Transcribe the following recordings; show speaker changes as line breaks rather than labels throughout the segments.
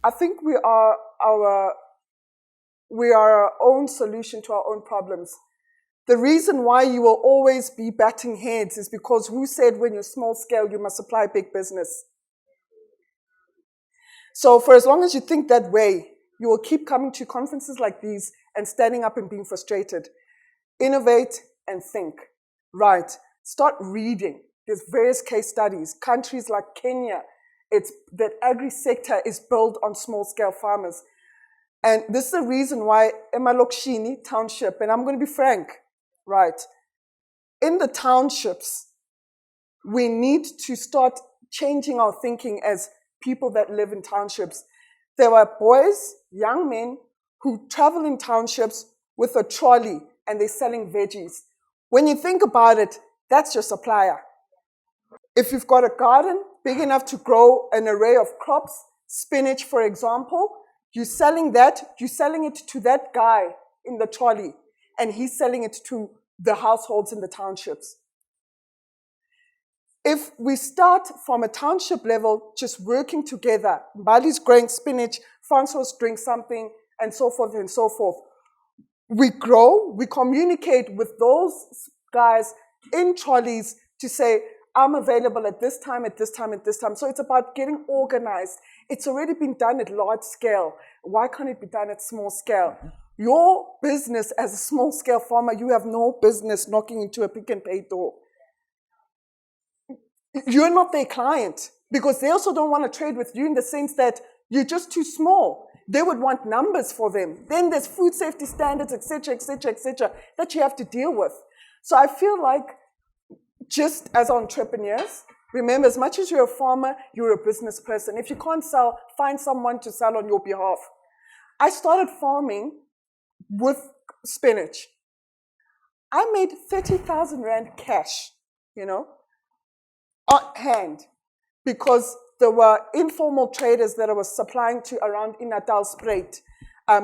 I think we are our own solution to our own problems. The reason why you will always be batting heads is because who said when you're small scale, you must supply big business? So for as long as you think that way, you will keep coming to conferences like these and standing up and being frustrated. Innovate and think. Right. Start reading. There's various case studies. Countries like Kenya, it's that agri sector is built on small scale farmers. And this is the reason why Emalokshini township, and I'm going to be frank, right? In the townships, we need to start changing our thinking as people that live in townships. There were boys, young men, who travel in townships with a trolley and they're selling veggies. When you think about it, that's your supplier. If you've got a garden big enough to grow an array of crops, spinach, for example, you're selling it to that guy in the trolley, and he's selling it to the households in the townships. If we start from a township level, just working together, Mbali's growing spinach, Francois doing something, and so forth and so forth. We grow, we communicate with those guys in trolleys to say, I'm available at this time, at this time, at this time. So it's about getting organized. It's already been done at large scale. Why can't it be done at small scale? Your business as a small scale farmer, you have no business knocking into a Pick n Pay door. You're not their client because they also don't want to trade with you in the sense that you're just too small. They would want numbers for them. Then there's food safety standards, etc., etc., etc., that you have to deal with. So I feel like just as entrepreneurs, remember, as much as you're a farmer, you're a business person. If you can't sell, find someone to sell on your behalf. I started farming with spinach. I made 30,000 Rand cash, on hand, because there were informal traders that I was supplying to around in Natal, Spruit.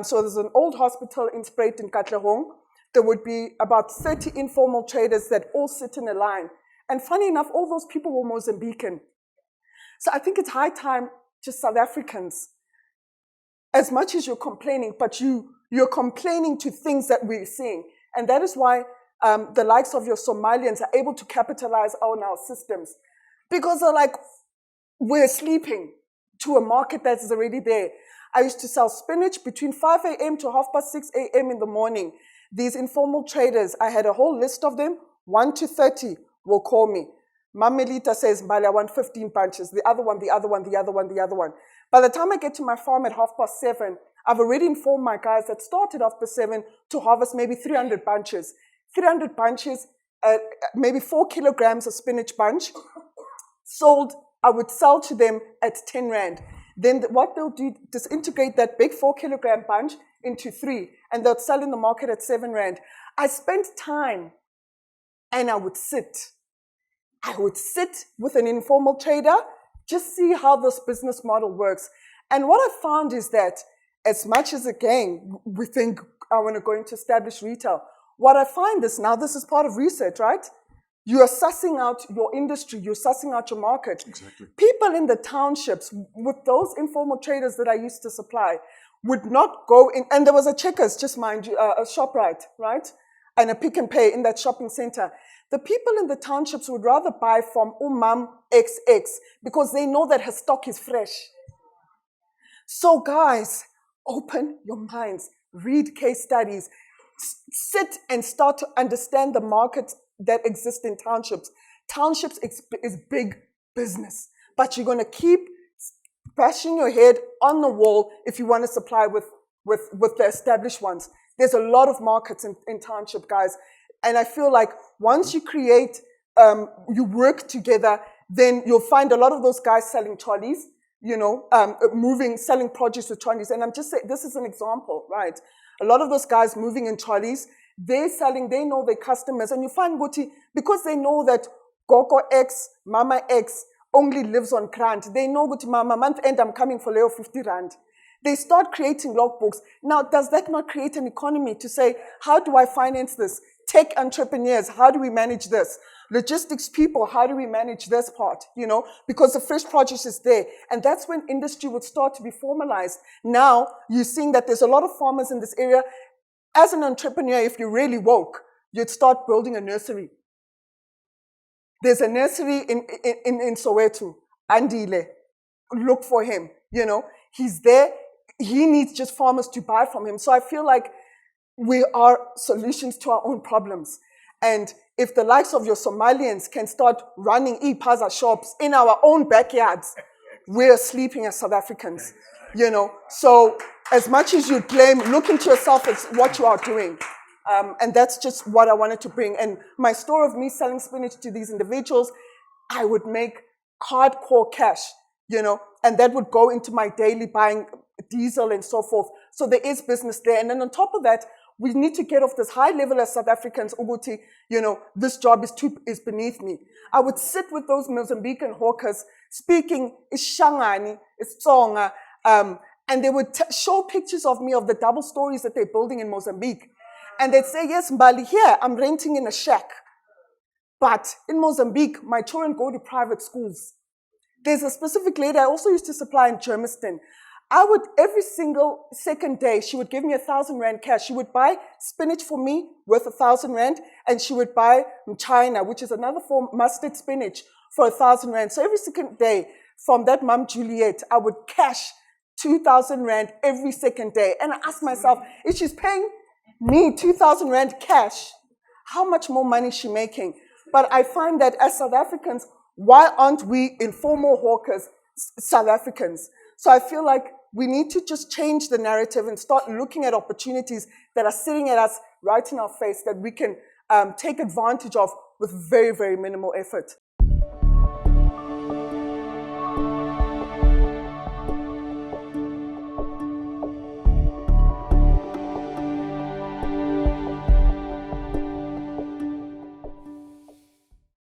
So there's an old hospital in Spruit in Katlehong. There would be about 30 informal traders that all sit in a line. And funny enough, all those people were Mozambican. So I think it's high time to South Africans, as much as you're complaining, but you're complaining to things that we're seeing. And that is why the likes of your Somalians are able to capitalize on our systems. Because they're like, we're sleeping to a market that is already there. I used to sell spinach between 5 a.m. to 6:30 a.m. in the morning. These informal traders, I had a whole list of them, 1 to 30 will call me. Mamelita says, Mbali, I want 15 bunches. The other one, the other one, the other one, the other one. By the time I get to my farm at 7:30, I've already informed my guys that started 7:30 to harvest maybe 300 bunches. 300 bunches, maybe 4 kilograms of spinach bunch, sold, I would sell to them at 10 Rand. Then what they'll do is integrate that big 4 kilogram bunch into 3, and they'll sell in the market at 7 Rand. I spent time, and I would sit with an informal trader, just see how this business model works. And what I found is that as much as, again, we think I want to go into established retail, what I find is now this is part of research, right? You are sussing out your industry, you're sussing out your market.
Exactly.
People in the townships, with those informal traders that I used to supply, would not go in, and there was a Checkers, just mind you, a ShopRite, right? And a Pick n Pay in that shopping center. The people in the townships would rather buy from Umam XX because they know that her stock is fresh. So guys, open your minds, read case studies, sit and start to understand the market that exists in townships. Townships is big business, but you're going to keep bashing your head on the wall if you want to supply with the established ones. There's a lot of markets in township, guys. And I feel like once you create, you work together, then you'll find a lot of those guys selling trolleys, selling produce with trolleys. And I'm just saying, this is an example, right? A lot of those guys moving in trolleys, they're selling, they know their customers. And you find, Guti, because they know that Gogo X, Mama X only lives on grant, they know, Guti, Mama, month end, I'm coming for Leo 50 Rand. They start creating logbooks. Now, does that not create an economy to say, how do I finance this? Tech entrepreneurs, how do we manage this? Logistics people, how do we manage this part? Because the fresh produce is there. And that's when industry would start to be formalized. Now, you're seeing that there's a lot of farmers in this area. As an entrepreneur, if you're really woke, you'd start building a nursery. There's a nursery in Soweto, Andile. Look for him, He's there. He needs just farmers to buy from him. So I feel like we are solutions to our own problems. And if the likes of your Somalians can start running e-paza shops in our own backyards, we're sleeping as South Africans, So as much as you claim, look into yourself as what you are doing. And that's just what I wanted to bring. And my story of me selling spinach to these individuals, I would make hardcore cash, and that would go into my daily buying diesel and so forth. So there is business there. And then on top of that, we need to get off this high level as South Africans, Uguti, this job is beneath me. I would sit with those Mozambican hawkers speaking Ishangani, Isonga, and they would show pictures of me of the double stories that they're building in Mozambique. And they'd say, yes, Mbali, here, I'm renting in a shack. But in Mozambique, my children go to private schools. There's a specific lady I also used to supply in Germiston. I would, every single second day, she would give me 1,000 Rand cash. She would buy spinach for me worth 1,000 Rand, and she would buy China, which is another form, mustard spinach, for 1,000 Rand. So every second day, from that mom Juliet, I would cash 2,000 Rand every second day. And I asked myself, if she's paying me 2,000 Rand cash, how much more money is she making? But I find that as South Africans, why aren't we informal hawkers South Africans? So I feel like we need to just change the narrative and start looking at opportunities that are sitting at us right in our face that we can take advantage of with very, very minimal effort.